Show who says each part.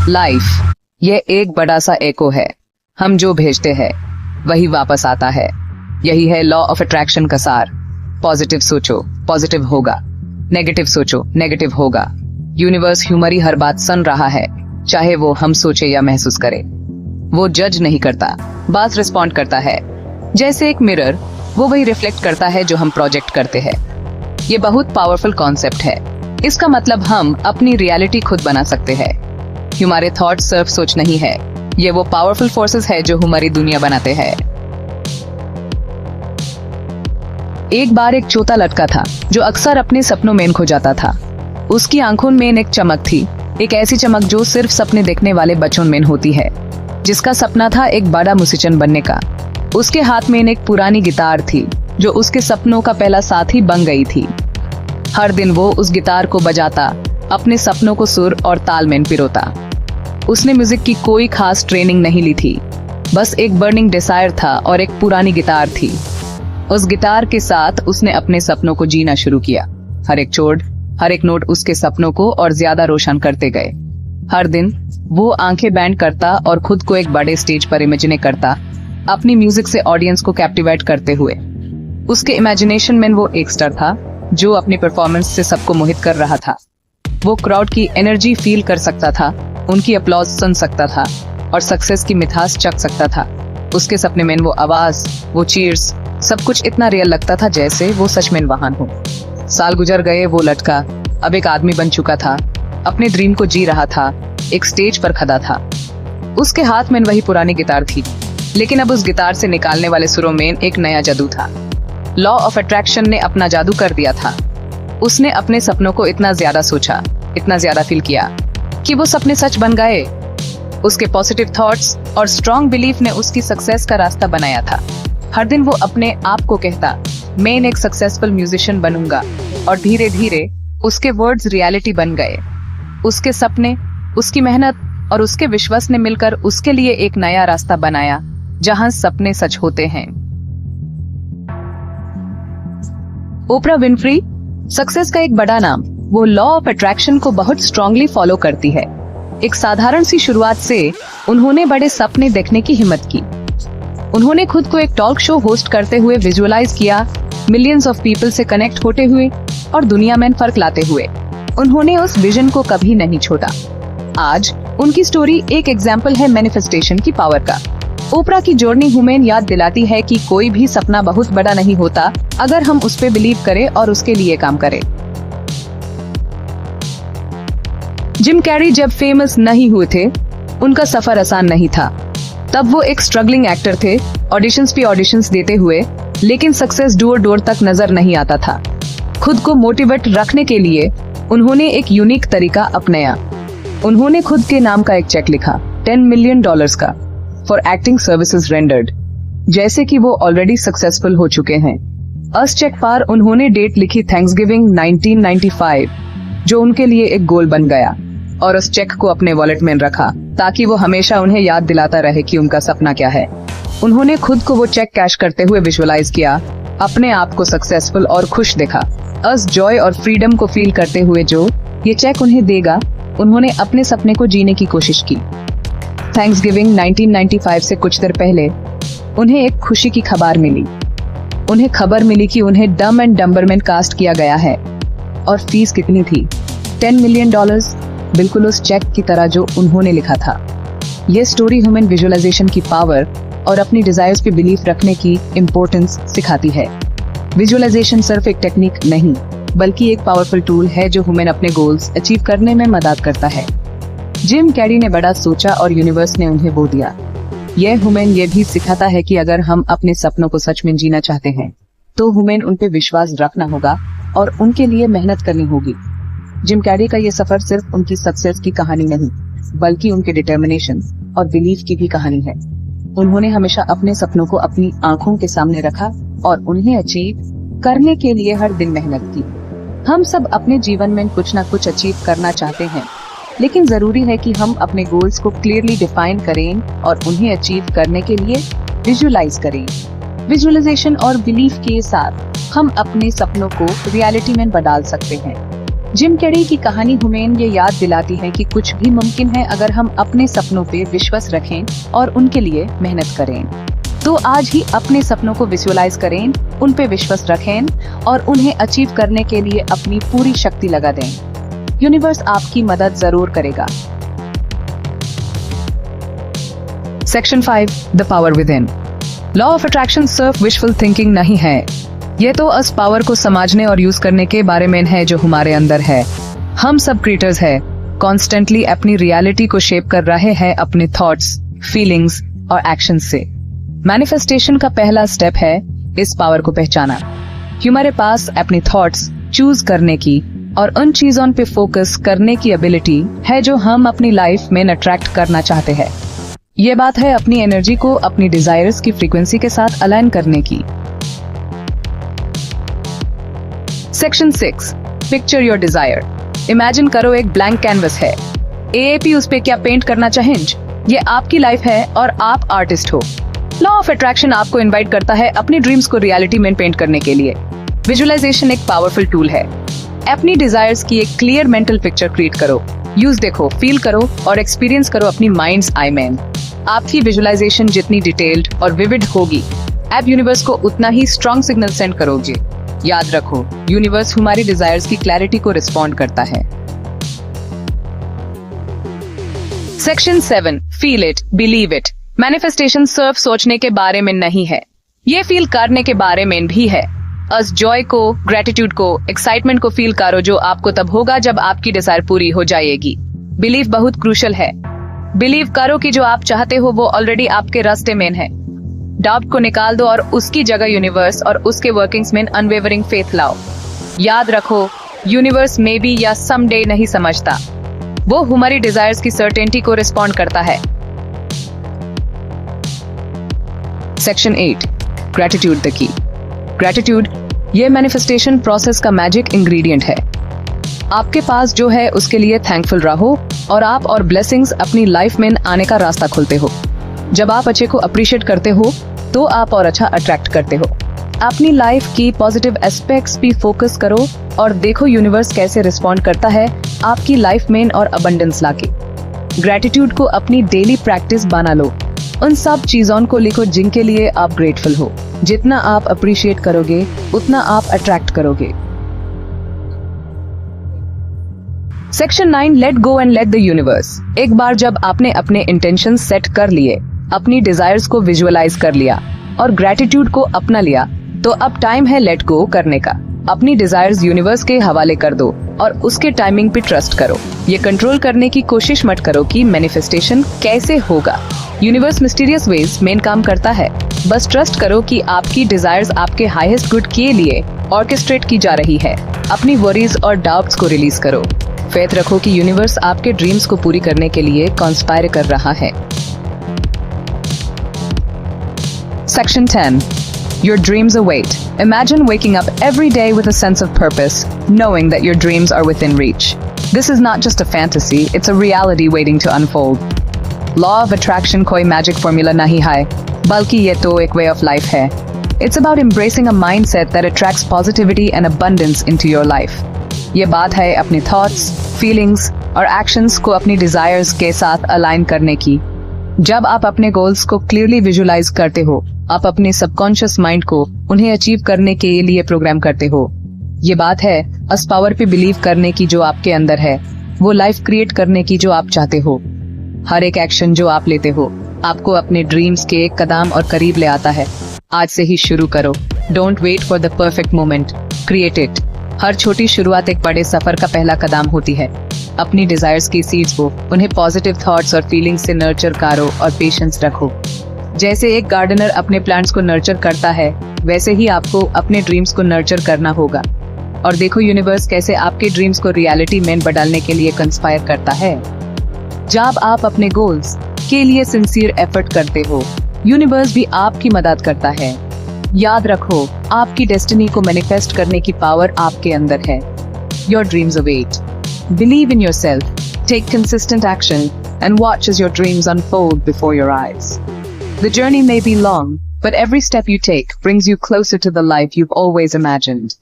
Speaker 1: Life ये एक बड़ा सा एको है। हम जो भेजते हैं वही वापस आता है। यही है लॉ ऑफ अट्रैक्शन का सार। पॉजिटिव सोचो, पॉजिटिव होगा। नेगेटिव सोचो, नेगेटिव होगा। यूनिवर्स ह्यूमरी हर बात सुन रहा है, चाहे वो हम सोचे या महसूस करे। वो जज नहीं करता, बात रिस्पॉन्ड करता है। जैसे एक मिरर, वो वही रिफ्लेक्ट करता है जो हम प्रोजेक्ट करते हैं। ये बहुत पावरफुल कॉन्सेप्ट है। इसका मतलब हम अपनी रियलिटी खुद बना सकते हैं। हमारे थॉट सिर्फ सोच नहीं है, ये वो पावरफुल फोर्सेस है जो हमारी दुनिया बनाते हैं। एक बार एक चोता लड़का था जो अक्सर अपने सपनों में खो जाता था। उसकी आंखों में एक चमक थी, एक ऐसी चमक जो सिर्फ सपने देखने वाले बच्चों में होती है। जिसका सपना था एक बड़ा म्यूजिशियन बनने का। उसके हाथ में एक पुरानी गिटार थी जो उसके सपनों का पहला साथी बन गई थी। हर दिन वो उस गिटार को बजाता, अपने सपनों को सुर और ताल में पिरोता। उसने म्यूजिक की कोई खास ट्रेनिंग नहीं ली थी, बस एक बर्निंग डिजायर था और एक पुरानी गिटार थी। उस गिटार के साथ उसने अपने सपनों को जीना शुरू किया। हर एक चोट, हर एक नोट उसके सपनों को और ज्यादा रोशन करते गए। हर दिन वो आंखें बैंड करता और खुद को एक बड़े स्टेज पर इमेजिन करता, अपनी म्यूजिक से ऑडियंस को कैप्टिवेट करते हुए। उसके इमेजिनेशन में वो एक स्टार था जो अपनी परफॉर्मेंस से सबको मोहित कर रहा था। वो क्राउड की एनर्जी फील कर सकता था, उनकी अपलॉज सुन सकता था और सक्सेस की मिठास चख सकता था। उसके सपने में वो आवाज, वो चीयर्स, सब कुछ इतना रियल लगता था जैसे वो सच में वहां हो। साल गुजर गए, वो लड़का अब एक आदमी बन चुका था, अपने ड्रीम को जी रहा था, एक स्टेज पर खड़ा था। उसके हाथ में वही पुरानी गिटार थी, लेकिन अब उस गिटार से निकालने वाले सुरों में एक नया जादू था। लॉ ऑफ अट्रैक्शन ने अपना जादू कर दिया था। उसने अपने सपनों को इतना ज्यादा सोचा, इतना ज्यादा फील किया कि वो सपने सच बन गए। उसके पॉजिटिव थॉट्स और स्ट्रॉन्ग बिलीफ ने उसकी सक्सेस का रास्ता बनाया था। हर दिन वो अपने आप को कहता, मैं एक सक्सेसफुल म्यूजिशियन बनूंगा, और धीरे धीरे उसके वर्ड्स रियलिटी बन गए। उसके सपने, उसकी मेहनत और उसके विश्वास ने मिलकर उसके लिए एक नया रास्ता बनाया जहां सपने सच होते हैं। ओपरा विनफ्री, सक्सेस का एक बड़ा नाम, वो लॉ ऑफ अट्रैक्शन को बहुत स्ट्रांगली फॉलो करती है। एक साधारण सी शुरुआत से उन्होंने बड़े सपने देखने की हिम्मत की। उन्होंने खुद को एक टॉक शो होस्ट करते हुए विजुअलाइज किया, मिलियंस ऑफ पीपल से कनेक्ट होते हुए और दुनिया में फर्क लाते हुए। उन्होंने उस विजन को कभी नहीं छोड़ा। आज उनकी स्टोरी एक एग्जाम्पल है मैनिफेस्टेशन की पावर का। ओपरा की जर्नी हमें याद दिलाती है कि कोई भी सपना बहुत बड़ा नहीं होता अगर हम उस पे बिलीव करें और उसके लिए काम करें। जिम कैरी जब फेमस नहीं हुए थे, उनका सफर आसान नहीं था। तब वो एक स्ट्रगलिंग एक्टर थे, ऑडिशंस पे ऑडिशंस देते हुए, लेकिन सक्सेस डोर डोर तक नजर नहीं आता था। खुद को मोटिवेट रखने के लिए उन्होंने एक यूनिक तरीका अपनाया। उन्होंने खुद के नाम का एक चेक लिखा, $10 मिलियन का, फॉर एक्टिंग सर्विसेज रेंडर्ड, जैसे कि वो ऑलरेडी सक्सेसफुल हो चुके हैं। उस चेक पर उन्होंने डेट लिखी थैंक्सगिविंग 1995, जो उनके लिए एक गोल बन गया, और उस चेक को अपने वॉलेट में रखा ताकि वो हमेशा उन्हें याद दिलाता रहे कि उनका सपना क्या है। उन्होंने खुद को वो चेक कैश करते हुए विजुअलाइज किया, अपने आप को सक्सेसफुल और खुश देखा। उस जॉय और फ्रीडम को फील करते हुए जो ये चेक उन्हें देगा, उन्होंने अपने सपने को जीने की कोशिश की। थैंक्सगिविंग 1995 से कुछ देर पहले उन्हें एक खुशी की खबर मिली। उन्हें खबर मिली कि उन्हें डम एंड डम्बर में कास्ट किया गया है, और फीस कितनी थी? $10 मिलियन, बिल्कुल उस चेक की तरह जो उन्होंने लिखा था। ये स्टोरी ह्यूमन विजुअलाइजेशन की पावर और अपनी डिजायर्स पे बिलीफ रखने की इम्पोर्टेंस सिखाती है। विजुअलाइजेशन सिर्फ एक टेक्निक नहीं, बल्कि एक पावरफुल टूल है जो ह्यूमन अपने गोल्स अचीव करने में मदद करता है। जिम कैरी ने बड़ा सोचा और यूनिवर्स ने उन्हें वो दिया। यह ह्यूमन ये भी सिखाता है कि अगर हम अपने सपनों को सच में जीना चाहते हैं, तो ह्यूमन उन पे विश्वास रखना होगा और उनके लिए मेहनत करनी होगी। जिम कैरी का ये सफर सिर्फ उनकी सक्सेस की कहानी नहीं, बल्कि उनके डिटर्मिनेशन और बिलीफ की भी कहानी है। उन्होंने हमेशा अपने सपनों को अपनी आंखों के सामने रखा और उन्हें अचीव करने के लिए हर दिन मेहनत की। हम सब अपने जीवन में कुछ न कुछ अचीव करना चाहते हैं, लेकिन जरूरी है कि हम अपने गोल्स को क्लियरली डिफाइन करें और उन्हें अचीव करने के लिए विजुअलाइज करें। विजुअलाइजेशन और बिलीफ के साथ हम अपने सपनों को रियलिटी में बदल सकते हैं। जिम कैरी की कहानी हमें ये याद दिलाती है कि कुछ भी मुमकिन है अगर हम अपने सपनों पे विश्वास रखें और उनके लिए मेहनत करें। तो आज ही अपने सपनों को विजुअलाइज करें, उन पे विश्वास रखें और उन्हें अचीव करने के लिए अपनी पूरी शक्ति लगा दें। यूनिवर्स आपकी मदद जरूर करेगा। Section 5 the power with in. Law of attraction सिर्फ विशफुल थिंकिंग नहीं है, ये तो उस पावर को समझने और यूज करने के बारे में है जो हमारे अंदर है। हम सब क्रिएटर्स हैं, कॉन्स्टेंटली अपनी रियलिटी को शेप कर रहे हैं अपने थॉट्स, फीलिंग्स और एक्शन से। मैनिफेस्टेशन का पहला स्टेप है इस पावर को पहचाना। हमारे पास अपने थॉट्स चूज करने की और उन चीजों पे फोकस करने की एबिलिटी है जो हम अपनी लाइफ में अट्रैक्ट करना चाहते हैं। ये बात है अपनी एनर्जी को अपनी डिजायर्स की फ्रीक्वेंसी के साथ अलाइन करने की। Section 6 picture your desire. Imagine करो एक ब्लैंक कैनवस है, एएपी उस पे क्या पेंट करना चाहें। ये आपकी लाइफ है और आप आर्टिस्ट हो। लॉ ऑफ अट्रैक्शन आपको इनवाइट करता है अपनी ड्रीम्स को रियलिटी में पेंट करने के लिए। विजुअलाइजेशन एक पावरफुल टूल है। अपनी डिजायर्स की एक क्लियर मेंटल पिक्चर क्रिएट करो, यूज देखो, फील करो और एक्सपीरियंस करो अपनी माइंड्स आई में। आपकी विजुअलाइजेशन जितनी डिटेल्ड और विविड होगी, आप यूनिवर्स को उतना ही स्ट्रॉन्ग सिग्नल सेंड करोगे। याद रखो, यूनिवर्स हमारी डिजायर्स की क्लैरिटी को रिस्पॉन्ड करता है। Section 7 feel it, believe it. Manifestation सिर्फ सोचने के बारे में नहीं है, ये फील करने के बारे में भी है। उस जॉय को, ग्रेटिट्यूड को, एक्साइटमेंट को फील करो जो आपको तब होगा जब आपकी डिजायर पूरी हो जाएगी। बिलीव बहुत क्रूशल है। बिलीव करो कि जो आप चाहते हो वो ऑलरेडी आपके रास्ते में है। डाउट को निकाल दो और उसकी जगह यूनिवर्स और उसके वर्किंग्स में अनवेवरिंग फेथ लाओ। याद रखो, यूनिवर्स मे बी या समडे नहीं समझता, वो हमारी डिजायर्स की सर्टेनिटी को रिस्पॉन्ड करता है। Section 8 gratitude the key. Gratitude ये मैनिफेस्टेशन प्रोसेस का मैजिक इंग्रेडिएंट है। आपके पास जो है उसके लिए थैंकफुल रहो और आप और ब्लेसिंग्स अपनी लाइफ में आने का रास्ता खोलते हो। जब आप अच्छे को अप्रिशिएट करते हो तो आप और अच्छा अट्रैक्ट करते हो। अपनी लाइफ की पॉजिटिव एस्पेक्ट्स भी फोकस करो और देखो यूनिवर्स कैसे रिस्पॉन्ड करता है आपकी लाइफ में और अबंडेंस लाके। ग्रेटिट्यूड को अपनी डेली प्रैक्टिस बना लो। उन सब चीजों को लिखो जिनके लिए आप ग्रेटफुल हो। जितना आप अप्रिशिएट करोगे उतना आप अट्रैक्ट करोगे। Section 9 let go and let the universe. एक बार जब आपने अपने इंटेंशन सेट कर लिए, अपनी डिजायर्स को विजुअलाइज कर लिया और ग्रेटिट्यूड को अपना लिया, तो अब टाइम है लेट गो करने का। अपनी डिजायर्स यूनिवर्स के हवाले कर दो और उसके टाइमिंग पे ट्रस्ट करो। ये कंट्रोल करने की कोशिश मत करो कि मैनिफेस्टेशन कैसे होगा। यूनिवर्स मिस्टीरियस वेज में काम करता है। बस ट्रस्ट करो कि आपकी डिजायर्स आपके हाईएस्ट गुड के लिए ऑर्केस्ट्रेट की जा रही है। अपनी वरीज और डाउट्स को रिलीज करो। फेथ रखो कि यूनिवर्स आपके ड्रीम्स को पूरी करने के लिए कॉन्स्पायर कर रहा है। Section 10 Your dreams await. Imagine waking up every day with a sense of purpose, knowing that your dreams are within reach. This is not just a fantasy, it's a reality waiting to unfold. Law of attraction कोई magic formula नहीं है, बल्कि ये तो एक way of life है। It's about embracing a mindset that attracts positivity and abundance into your life. ये बात है अपने thoughts, feelings और actions को अपनी desires के साथ align करने की। जब आप अपने गोल्स को क्लियरली विजुअलाइज करते हो, आप अपने सबकॉन्शियस माइंड को उन्हें अचीव करने के लिए प्रोग्राम करते हो। ये बात है उस पावर पे बिलीव करने की जो आपके अंदर है, वो लाइफ क्रिएट करने की जो आप चाहते हो। हर एक एक्शन जो आप लेते हो आपको अपने ड्रीम्स के एक कदम और करीब ले आता है। आज से ही शुरू करो। Don't wait for the perfect moment, create it. हर छोटी शुरुआत एक बड़े सफर का पहला कदम होती है। अपनी डिजायर्स की सीड्स को, उन्हें पॉजिटिव थॉट्स और फीलिंग्स से नर्चर करो और पेशेंस रखो। जैसे एक गार्डनर अपने प्लांट्स को नर्चर करता है, वैसे ही आपको अपने ड्रीम्स को नर्चर करना होगा। और देखो यूनिवर्स कैसे आपके ड्रीम्स को रियलिटी में बदलने के लिए कंस्पायर करता है। जब आप अपने गोल्स के लिए सिंसियर एफर्ट करते हो, यूनिवर्स भी आपकी मदद करता है। याद रखो, आपकी डेस्टिनी को मैनिफेस्ट करने की पावर आपके अंदर है। Your dreams await. Believe in yourself, take consistent action, and watch as your dreams unfold before your eyes. The journey may be long, but every step you take brings you closer to the life you've always imagined.